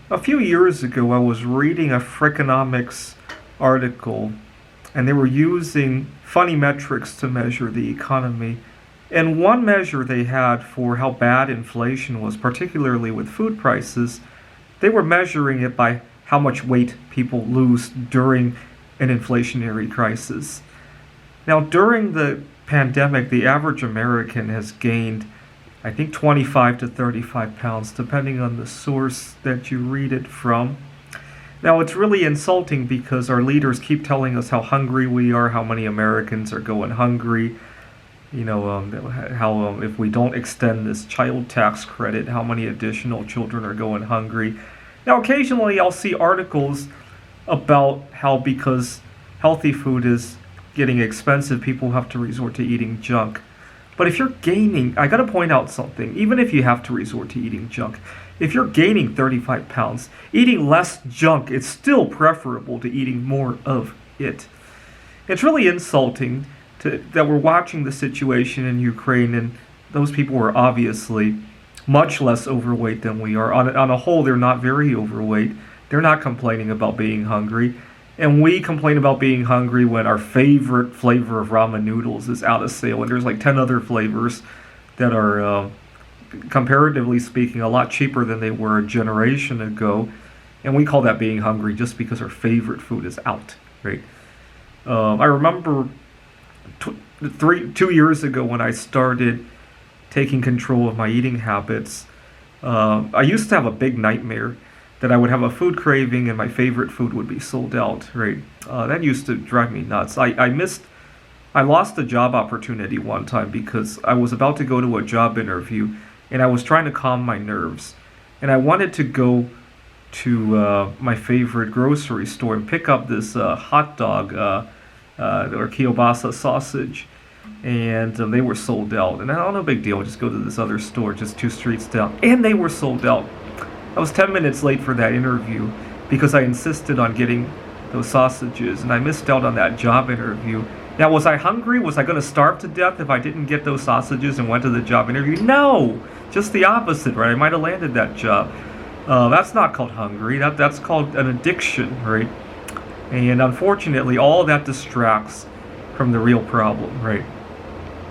A few years ago, I was reading a Freakonomics article, and they were using funny metrics to measure the economy. And one measure they had for how bad inflation was, particularly with food prices, they were measuring it by how much weight people lose during an inflationary crisis. Now, during the pandemic, the average American has gained, I think, 25 to 35 pounds, depending on the source that you read it from. Now, it's really insulting because our leaders keep telling us how hungry we are, how many Americans are going hungry. How if we don't extend this child tax credit, how many additional children are going hungry. Now, occasionally I'll see articles about how because healthy food is getting expensive, people have to resort to eating junk. But if you're gaining, I gotta point out something, even if you have to resort to eating junk, if you're gaining 35 pounds, eating less junk is still preferable to eating more of it. It's really insulting that we're watching the situation in Ukraine, and those people are obviously much less overweight than we are. On a whole, they're not very overweight. They're not complaining about being hungry. And we complain about being hungry when our favorite flavor of ramen noodles is out of sale, and there's like 10 other flavors that are, comparatively speaking, a lot cheaper than they were a generation ago. And we call that being hungry just because our favorite food is out, right? I remember 2 years ago when I started taking control of my eating habits, I used to have a big nightmare that I would have a food craving and my favorite food would be sold out, right? That used to drive me nuts. I lost a job opportunity one time because I was about to go to a job interview and I was trying to calm my nerves. And I wanted to go to my favorite grocery store and pick up this hot dog or kielbasa sausage. And they were sold out. And I don't know, big deal, just go to this other store just 2 streets down. And they were sold out. I was 10 minutes late for that interview because I insisted on getting those sausages, and I missed out on that job interview. Now, was I hungry? Was I going to starve to death if I didn't get those sausages and went to the job interview? No! Just the opposite, right? I might have landed that job. That's not called hungry. That's called an addiction, right? And unfortunately, all that distracts from the real problem, right?